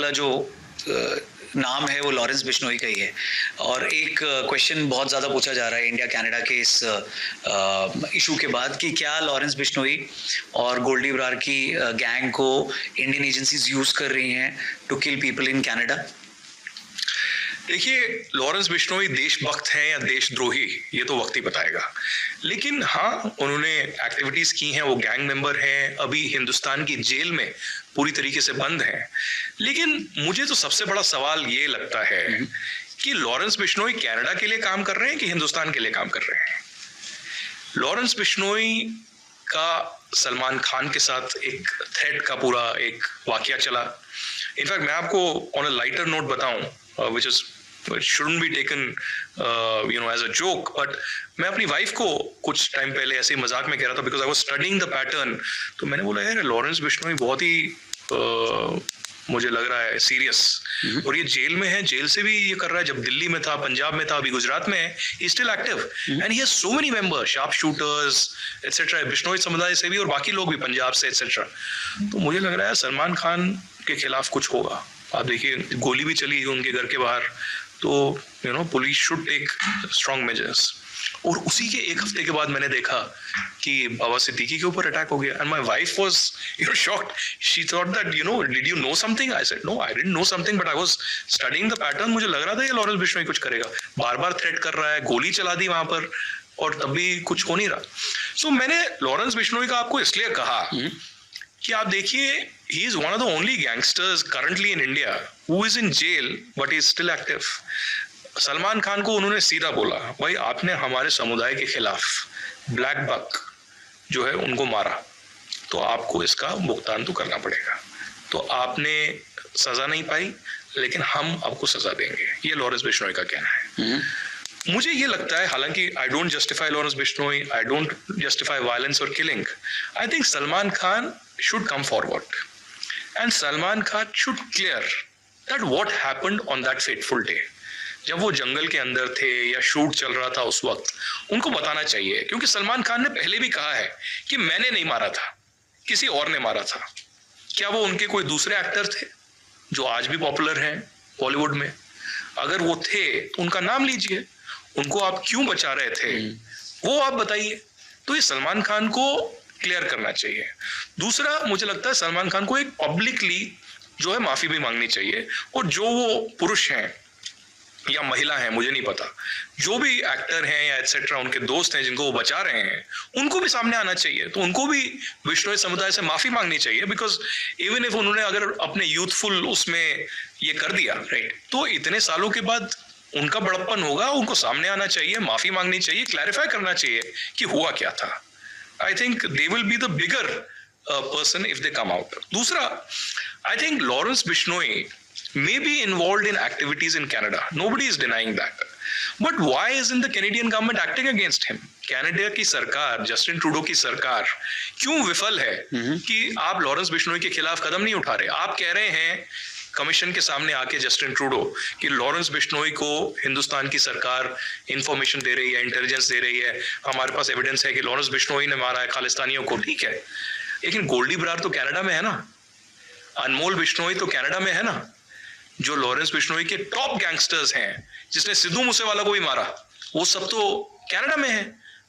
वाला जो नाम है वो लॉरेंस बिश्नोई का ही है। और एक क्वेश्चन बहुत ज़्यादा पूछा जा रहा है इंडिया कनाडा के इस इशू के बाद कि क्या लॉरेंस बिश्नोई और गोल्डी ब्रार की गैंग को इंडियन एजेंसीज यूज़ कर रही हैं to kill people in Canada. देखिए, लॉरेंस बिश्नोई देशभक्त हैं या देशद्रोही, ये तो वक्त ही बताएगा। लेकिन हाँ, उन्होंने एक्टिविटीज की हैं, वो गैंग मेंबर हैं, अभी हिंदुस्तान की जेल में पूरी तरीके से बंद हैं। लेकिन मुझे तो सबसे बड़ा सवाल ये लगता है कि लॉरेंस बिश्नोई कनाडा के लिए काम कर रहे हैं कि हिंदुस्तान के लिए काम कर रहे हैं। लॉरेंस बिश्नोई का सलमान खान के साथ एक थ्रेट का पूरा एक वाकया चला। इनफैक्ट मैं आपको ऑन अ लाइटर नोट बताऊं, which shouldn't be taken as a joke, but मैं अपनी वाइफ को कुछ टाइम पहले ऐसे ही मजाक में कह रहा था, because I was studying the pattern। तो मैंने बोला यार लॉरेंस बिश्नोई बहुत ही मुझे लग रहा है सीरियस, और ये जेल में है, जेल से भी ये कर रहा है। जब दिल्ली में था, पंजाब में था, अभी गुजरात में है, he still active and he has so many members, sharp shooters etcetera, Bishnoi समुदाय से भी और बाकी लोग भी पंजाब से एटसेट्रा। तो मुझे लग रहा है सलमान खान के खिलाफ कुछ होगा। आप देखिए, गोली भी चली उनके घर के बाहर, तो police should take strong measures. और उसी के एक हफ्ते के बाद मैंने देखा कि बाबा सिद्दीकी के ऊपर अटैक हो गया, and my wife was shocked. She thought that did you know something? I said no, I didn't know something, but I was studying the pattern. मुझे लग रहा था ये लॉरेंस बिश्नोई कुछ करेगा, बार बार थ्रेट कर रहा है, गोली चला दी वहां पर, और तब भी कुछ हो नहीं रहा। सो मैंने लॉरेंस बिश्नोई का आपको इसलिए कहा कि आप देखिए, he is one of the only gangsters currently in India who is in jail but he is still active। Salman Khan को उन्होंने सीधा बोला, भाई आपने हमारे समुदाय के खिलाफ ब्लैक बक जो है उनको मारा, तो आपको इसका भुगतान तो करना पड़ेगा। तो आपने सजा नहीं पाई, लेकिन हम आपको सजा देंगे। ये लॉरेंस बिश्नोई का कहना है। मुझे ये लगता है, हालांकि I don't justify Lawrence Bishnoi, I don't justify violence और killing. I think Salman Khan should come forward and Salman Khan should clear that what happened on that fateful day। जब वो जंगल के अंदर थे या शूट चल रहा था उस वक्त, उनको बताना चाहिए, क्योंकि सलमान खान ने पहले भी कहा है कि मैंने नहीं मारा था, किसी और ने मारा था। क्या वो उनके कोई दूसरे एक्टर थे जो आज भी पॉपुलर हैं बॉलीवुड में? अगर वो थे तो उनका नाम लीजिए, उनको आप क्यों बचा रहे थे वो आप बताइए। तो ये सलमान खान को क्लियर करना चाहिए। दूसरा, मुझे लगता है सलमान खान को एक पब्लिकली जो है माफी भी मांगनी चाहिए, और जो वो पुरुष हैं या महिला हैं मुझे नहीं पता, जो भी एक्टर हैं या एटसेट्रा उनके दोस्त हैं जिनको वो बचा रहे हैं, उनको भी सामने आना चाहिए। तो उनको भी बिश्नोई समुदाय से माफी मांगनी चाहिए, बिकॉज इवन इफ उन्होंने अगर अपने यूथफुल उसमें ये कर दिया, राइट, तो इतने सालों के बाद उनका बड़प्पन होगा, उनको सामने आना चाहिए, माफी मांगनी चाहिए, क्लैरिफाई करना चाहिए कि हुआ क्या था। I think they will be the bigger person if they come out। दूसरा, I think Lawrence Bishnoi may be involved in activities in Canada. Nobody is denying that. But why isn't the Canadian government acting against him? Canada की सरकार, Justin Trudeau की सरकार क्यों विफल है कि आप लॉरेंस बिश्नोई के खिलाफ कदम नहीं उठा रहे? आप कह रहे हैं कमीशन के सामने आके जस्टिन ट्रूडो कि लॉरेंस बिश्नोई को हिंदुस्तान की सरकार इंफॉर्मेशन दे रही है, इंटेलिजेंस दे रही है, हमारे पास एविडेंस है कि लॉरेंस बिश्नोई ने मारा है खालिस्तानियों को। ठीक है, लेकिन गोल्डी ब्रार तो कनाडा में है ना, अनमोल बिश्नोई तो कनाडा में है ना, जो लॉरेंस बिश्नोई के टॉप गैंगस्टर्स हैं, जिसने सिद्धू मूसेवाला को भी मारा, वो सब तो कनाडा में है।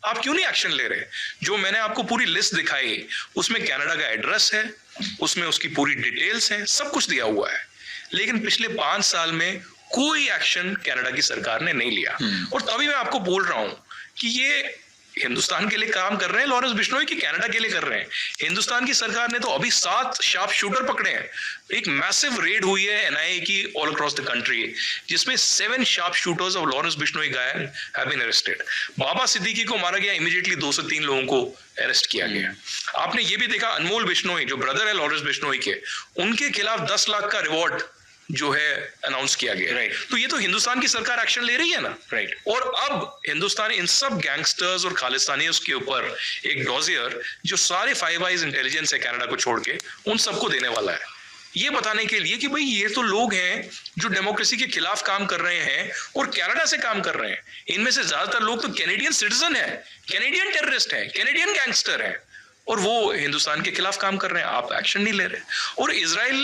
आप क्यों नहीं एक्शन ले रहे? जो मैंने आपको पूरी लिस्ट दिखाई, उसमें कनाडा का एड्रेस है, उसमें उसकी पूरी डिटेल्स हैं, सब कुछ दिया हुआ है, लेकिन पिछले 5 साल में कोई एक्शन कनाडा की सरकार ने नहीं लिया। और तभी मैं आपको बोल रहा हूं कि ये हिंदुस्तान के लिए काम कर रहे हैं लॉरेंस बिश्नोई की कनाडा के लिए कर रहे हैं। हिंदुस्तान की सरकार ने तो अभी 7 शार्प शूटर पकड़े हैं। एक मैसिव रेड हुई है एनआईए की ऑल अक्रॉस द कंट्री, जिसमें 7 sharp shooters of Lawrence Bishnoi gang have been arrested. Baba Siddique को मारा गया, इमीडिएटली 2 से 3 लोगों को अरेस्ट किया गया। आपने ये भी देखा, अनमोल बिश्नोई जो ब्रदर है लॉरेंस बिश्नोई के, उनके खिलाफ 10 लाख का रिवॉर्ड जो है अनाउंस किया गया। राइट, तो ये तो हिंदुस्तान की सरकार एक्शन ले रही है ना। राइट, और अब हिंदुस्तान इन सब गैंगस्टर्स और खालिस्तानियों के ऊपर एक डॉजियर जो सारे 5 आइज इंटेलिजेंस है कनाडा को छोड़ के, उन सबको देने वाला है, ये बताने के लिए कि भाई ये तो लोग हैं जो डेमोक्रेसी के खिलाफ काम कर रहे हैं और कनाडा से काम कर रहे हैं। इनमें से ज्यादातर लोग तो कैनेडियन सिटीजन है, कैनेडियन टेररिस्ट है, कैनेडियन गैंगस्टर है, और वो हिंदुस्तान के खिलाफ काम कर रहे हैं। आप एक्शन नहीं ले रहे। और इजराइल